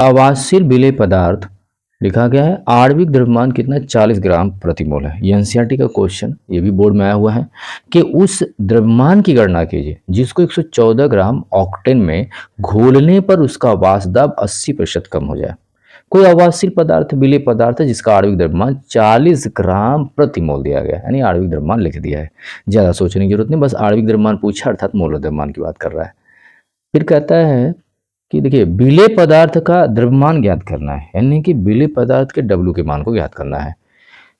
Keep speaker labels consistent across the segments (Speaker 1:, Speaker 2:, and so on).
Speaker 1: अवाष्यशील विलेय पदार्थ लिखा गया है, आणविक द्रव्यमान कितना 40 ग्राम प्रति मोल है। ये एनसीईआरटी का क्वेश्चन, ये भी बोर्ड में आया हुआ है कि उस द्रव्यमान की गणना कीजिए जिसको 114 ग्राम ऑक्टेन में घोलने पर उसका वाष्प दाब 80% कम हो जाए। कोई अवाष्यशील पदार्थ विलेय पदार्थ है जिसका आणविक द्रव्यमान 40 ग्राम प्रति मोल दिया गया है, यानी आणविक द्रव्यमान लिख दिया है। ज्यादा सोचने की जरूरत नहीं, बस आणविक द्रव्यमान पूछा अर्थात मोलर द्रव्यमान की बात कर रहा है। फिर कहता है कि देखिए विलेय पदार्थ का द्रव्यमान ज्ञात करना है, यानी कि विलेय पदार्थ के डब्ल्यू के मान को ज्ञात करना है।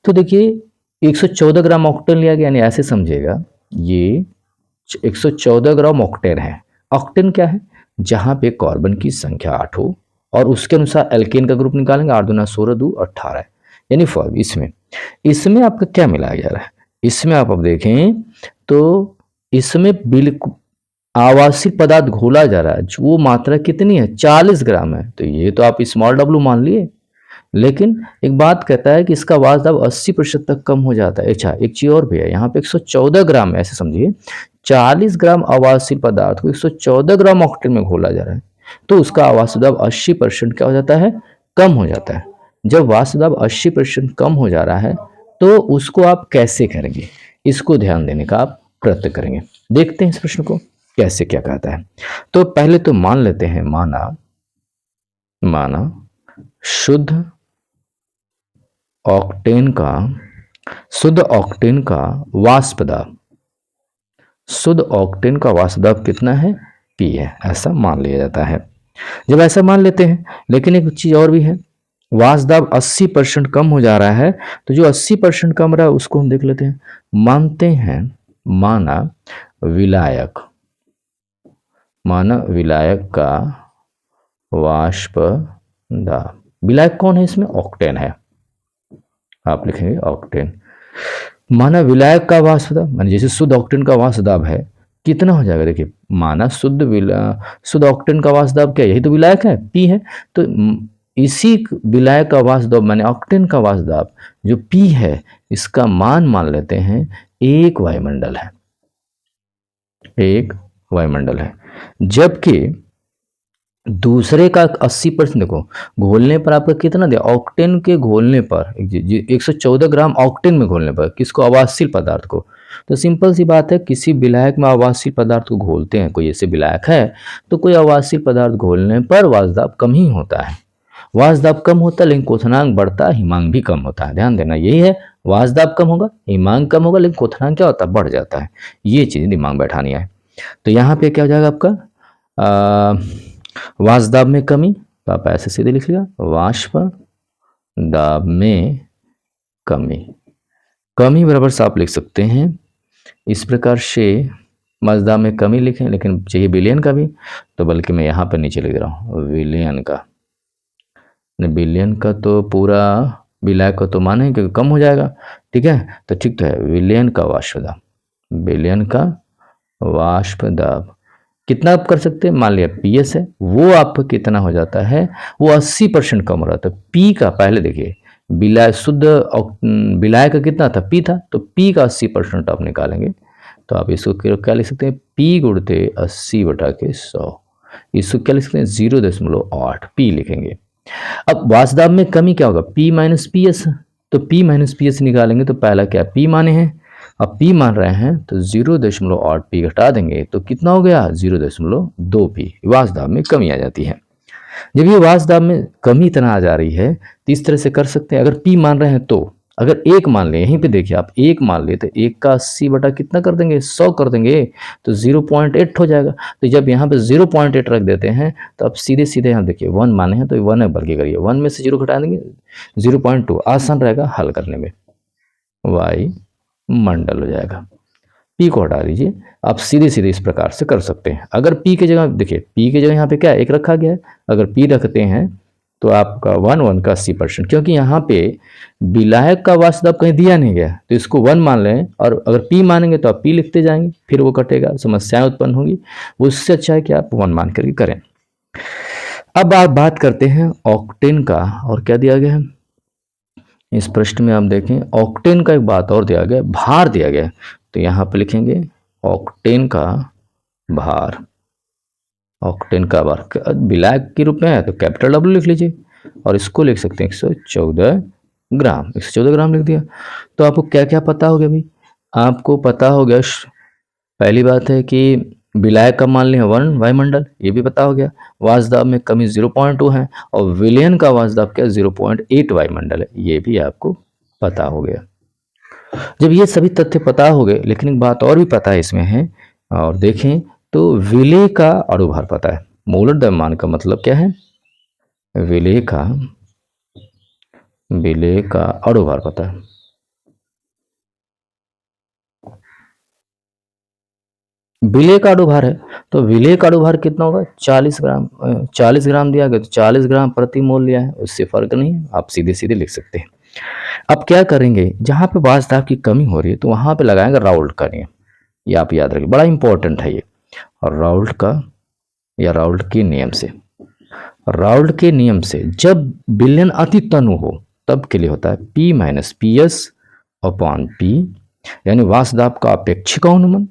Speaker 1: तो देखिए 114 ग्राम ऑक्टेन लिया गया, यानी ऐसे समझिएगा ये 114 ग्राम ऑक्टेन है। ऑक्टेन क्या है? जहां पे कार्बन की संख्या 8 हो और उसके अनुसार एल्केन का ग्रुप निकालेंगे, 8 दूना 16 2 18, यानी फॉर्म इसमें आपका क्या मिलाया जा रहा है? इसमें आप अब देखें तो इसमें बिल्कुल आवासीय पदार्थ घोला जा रहा है, वो मात्रा कितनी है? 40 ग्राम है। तो ये तो आप स्मॉल डब्लू मान लिए, लेकिन एक बात कहता है कि इसका वाष्प दाब 80% तक कम हो जाता है। अच्छा, एक चीज और भी है, यहाँ पे 114 ग्राम, ऐसे समझिए 40 ग्राम आवासीय पदार्थ को 114 ग्राम ऑक्टेन में घोला जा रहा है, तो उसका वाष्प दाब 80% क्या हो जाता है? कम हो जाता है। जब वाष्प दाब 80% कम हो जा रहा है तो उसको आप कैसे करेंगे, इसको ध्यान देने का आप प्रयत्न करेंगे। देखते हैं इस प्रश्न को कैसे क्या कहता है। तो पहले तो मान लेते हैं, माना शुद्ध ऑक्टेन का वाष्प दाब, शुद्ध ऑक्टेन का वाष्प दाब कितना है? पी है, ऐसा मान लिया जाता है। जब ऐसा मान लेते हैं, लेकिन एक चीज और भी है, वाष्प दाब 80% कम हो जा रहा है, तो जो 80% कम रहा है उसको हम देख लेते हैं। मानते हैं माना विलायक का वाष्प दाब, विलायक कौन है इसमें? ऑक्टेन है, आप लिखेंगे ऑक्टेन। माना विलायक का वाष्प दाब, माने जैसे शुद्ध ऑक्टेन का वाष्प दाब है, कितना हो जाएगा? देखिए माना शुद्ध ऑक्टेन का वाष्प दाब क्या, यही तो विलायक है, पी है। तो इसी विलायक का वाष्प दाब माने ऑक्टेन का वाष्प दाब जो पी है, इसका मान लेते हैं एक वायुमंडल है। जबकि दूसरे का 80%, देखो घोलने पर आपका कितना दिया? ऑक्टेन के घोलने पर 114 ग्राम ऑक्टेन में घोलने पर, किसको? अवाष्यशील पदार्थ को। तो सिंपल सी बात है, किसी विलायक में अवाष्यशील पदार्थ को घोलते हैं, कोई ऐसे विलायक है तो कोई अवाष्यशील पदार्थ घोलने पर वाष्प दाब कम ही होता है। वाष्प दाब कम होता है लेकिन क्वथनांक बढ़ता है, हिमांक भी कम होता है। ध्यान देना यही है, वाष्प दाब कम होगा, हिमांक कम होगा, लेकिन क्वथनांक क्या होता है? बढ़ जाता है। ये चीज दिमाग बैठानी है। तो यहाँ पे क्या हो जाएगा आपका? वाष्प दाब में कमी, तो आप ऐसे सीधे लिख लिया, वाष्प दाब में कमी बराबर से आप लिख सकते हैं इस प्रकार से, वाष्प दाब में कमी लिखें, लेकिन चाहिए विलयन का भी, तो बल्कि मैं यहाँ पर नीचे लिख रहा हूँ विलयन का तो पूरा विलायक का तो माने क्योंकि कम हो जाएगा, ठीक है। तो ठीक तो है, विलयन का वाष्प दाब कितना आप कर सकते हैं? मान लिया पीएस है, वो आपका कितना हो जाता है? वो 80% कम हो रहा था। पी का पहले देखिए, विलायक का कितना था? पी था, तो पी का 80% आप निकालेंगे, तो आप इसको क्या लिख सकते हैं? पी गुणते 80/100, इसको क्या लिख सकते हैं? 0.8 पी लिखेंगे। अब वाष्प दाब में कमी क्या होगा? पी माइनस पी एस, तो पी माइनस पी एस निकालेंगे, तो पहला क्या? पी माने हैं, अब पी मान रहे हैं तो 0.8 पी घटा देंगे तो कितना हो गया? 0.2 पी। वाष्प दाब में कमी आ जाती है। जब ये वाष्प दाब में कमी इतना आ जा रही है तो इस तरह से कर सकते हैं। अगर पी मान रहे हैं तो अगर एक मान ले, यहीं पे देखिए आप एक मान ले, तो एक का 80 बटा कितना कर देंगे? 100 कर देंगे, तो 0.8 हो जाएगा। तो जब यहाँ पे 0.8 रख देते हैं तो अब सीधे सीधे यहाँ देखिए 1 माने हैं तो 1 है, बल्कि करिए 1 में से 0 घटा देंगे, 0.2 आसान रहेगा हल करने में, वाई मंडल हो जाएगा। पी को हटा दीजिए, आप सीधे सीधे इस प्रकार से कर सकते हैं। अगर पी की जगह देखिए, पी की जगह यहाँ पे क्या एक रखा गया है, अगर पी रखते हैं तो आपका 1 का 80%, क्योंकि यहाँ पे विलायक का वाष्प दाब कहीं दिया नहीं गया, तो इसको 1 मान लें, और अगर पी मानेंगे तो आप पी लिखते जाएंगे, फिर वो कटेगा, समस्याएं उत्पन्न होंगी। उससे अच्छा है कि आप 1 मान करके करें। अब आप बात करते हैं ऑक्टेन का, और क्या दिया गया है इस प्रश्न में? आप देखें ऑक्टेन का एक बात और दिया गया, भार दिया गया, तो यहाँ पे लिखेंगे ऑक्टेन का भार। ऑक्टेन का बार ब्लैक के रूप में है तो कैपिटल डब्ल्यू लिख लीजिए और इसको लिख सकते हैं 114 ग्राम, 114 ग्राम लिख दिया। तो आपको क्या क्या पता हो गया भाई? आपको पता हो गया पहली बात है कि विलायक का मान लिया 1 वायुमंडल, ये भी पता हो गया। वाष्प में कमी 0.2 है और विलयन का वाष्प क्या 0.8 वायुमंडल है, ये भी आपको पता हो गया। जब ये सभी तथ्य पता हो गए, लेकिन एक बात और भी पता है इसमें है, और देखें तो विलेय का अणुभार पता है। मोलर द्रव्यमान का मतलब क्या है? विलेय का अणुभार पता है। विलेय का अणुभार है तो विलेय का अणुभार कितना होगा? 40 ग्राम। 40 ग्राम दिया गया तो 40 ग्राम प्रति मोल लिया है, उससे फर्क नहीं है, आप सीधे सीधे लिख सकते हैं। अब क्या करेंगे, जहां पे वाष्प दाब की कमी हो रही है तो वहां पे लगाएंगे राउल्ट का नियम। ये आप याद रखिए, बड़ा इंपॉर्टेंट है ये। और राउल्ट का या राउल्ट के नियम से, राउल्ट के नियम से जब विलयन अति तनु हो तब के लिए होता है P minus P S upon P, यानी वाष्प दाब का अपेक्षिक अनुमान।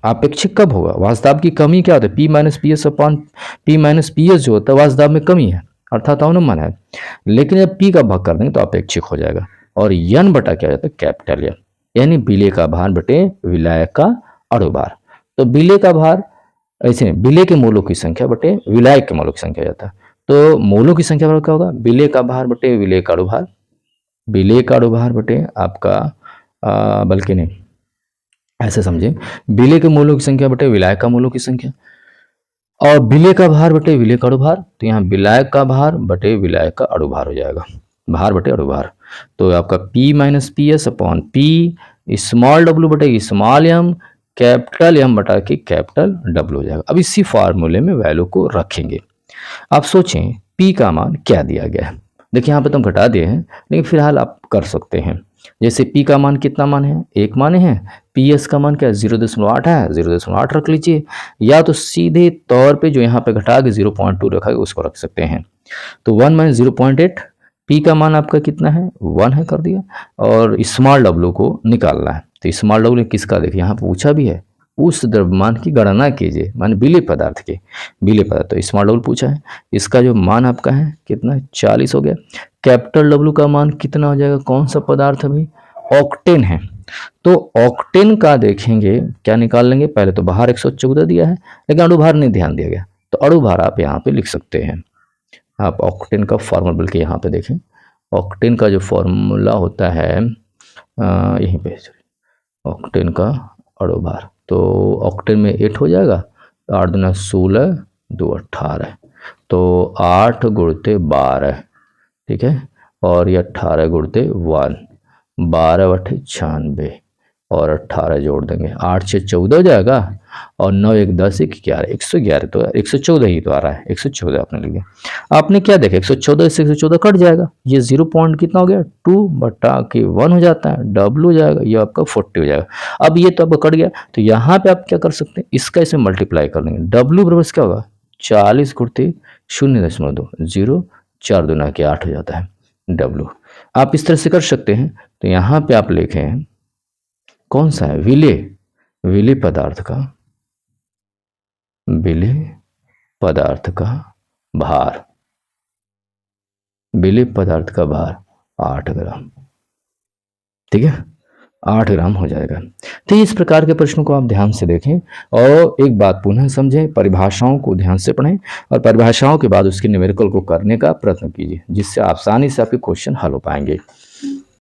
Speaker 1: अपेक्षिक कब होगा? वाष्प दाब की कमी क्या होता है? P minus P S upon P minus P S जो होता है वाष्प दाब में कमी है अर्थात अनुमान है, लेकिन जब P का भाग कर देंगे तो अपेक्षिक हो जाएगा। और यन बटा क्या हो जाता है? कैपिटल यन, यानी विलेय का भार बटे विलायक का अणुभार। तो विलेय का भार ऐसे विलेय के मोलों की संख्या बटे विलायक के मोलों की संख्या जाता है। तो मोलों की संख्या बराबर क्या होगा? विलेय का भार बटे विलेय का अणुभार, विलेय का अणुभार बटे आपका बल्कि नहीं, ऐसे समझे, विलेय के मोलों की संख्या बटे विलायक का मोलों की संख्या, और विलेय का भार बटे विलेय का अणुभार। तो यहाँ विलायक का भार बटे विलायक का अणुभार हो जाएगा, भार बटे अणुभार। तो आपका P minus P S upon P, small W बटे स्मॉल एम, कैपिटल एम बटा के कैपिटल डब्ल्यू हो जाएगा। अब इसी फार्मूले में वैल्यू को रखेंगे। आप सोचें P का मान क्या दिया गया है? देखिए यहाँ पे तो हम घटा दिए हैं, लेकिन फिलहाल आप कर सकते हैं। जैसे P का मान कितना मान है? 1 मान है। PS का मान क्या है? 0.8 है, 0.8 रख लीजिए, या तो सीधे तौर पे जो यहाँ पे घटा के 0.2 रखा है उसको रख सकते हैं। तो 1 माइनस 0.8, P का मान आपका कितना है? 1 है, कर दिया। और स्मॉल डब्ल्यू को निकालना है, तो स्मॉल डब्ल्यू किसका? देखिए यहाँ पे पूछा भी है, उस द्रव्यमान की गणना कीजिए, मान विलेय पदार्थ के, विलेय पदार्थ। तो स्मॉल डब्ल्यू पूछा है, इसका जो मान आपका है कितना? 40 हो गया। कैपिटल डब्ल्यू का मान कितना हो जाएगा? कौन सा पदार्थ है भाई? ऑक्टेन है। तो ऑक्टेन का देखेंगे क्या निकाल लेंगे, पहले तो बाहर 114 दिया है, लेकिन अणुभार नहीं ध्यान दिया गया, तो अणुभार आप यहाँ पे लिख सकते हैं। आप ऑक्टेन का फॉर्मूला बल्कि यहाँ पे देखें, ऑक्टेन का जो फॉर्मूला होता है यहीं पे, ऑक्टेन का अणुभार, तो ऑक्टेन में 8 हो जाएगा, 8 दूना 16, 2 18, तो 8 गुणते 12, ठीक है, और ये 18 गुणते 1, 12 बटे 96, और 18 जोड़ देंगे, 8 से 14 हो जाएगा, और 9 1 10 1 11, 111, तो 114 ही तो आ रहा है, 114 आपने लिख दिया। आपने क्या देखा, 114 से 114 कट जाएगा, ये 0 पॉइंट कितना हो गया? 2 बटा के 1 हो जाता है, डब्ल्यू हो जाएगा, ये आपका 40 हो जाएगा। अब ये तो आपका कट गया, तो यहाँ पे आप क्या कर सकते हैं, इसका इसे मल्टीप्लाई कर देंगे, डब्ल्यू बराबर क्या होगा? 40 गुणते 0.2, 0, 4 दूना के 8 हो जाता है डब्ल्यू। आप इस तरह से कर सकते हैं। तो यहाँ पे आप लिखें कौन सा है? विलेय, विलेय पदार्थ का, विलेय पदार्थ का भार, विलेय पदार्थ का भार 8 ग्राम, ठीक है, 8 ग्राम हो जाएगा। तो इस प्रकार के प्रश्नों को आप ध्यान से देखें और एक बात पुनः समझें, परिभाषाओं को ध्यान से पढ़ें और परिभाषाओं के बाद उसके न्यूमेरिकल को करने का प्रयत्न कीजिए, जिससे आसानी से आपके क्वेश्चन हल हो पाएंगे।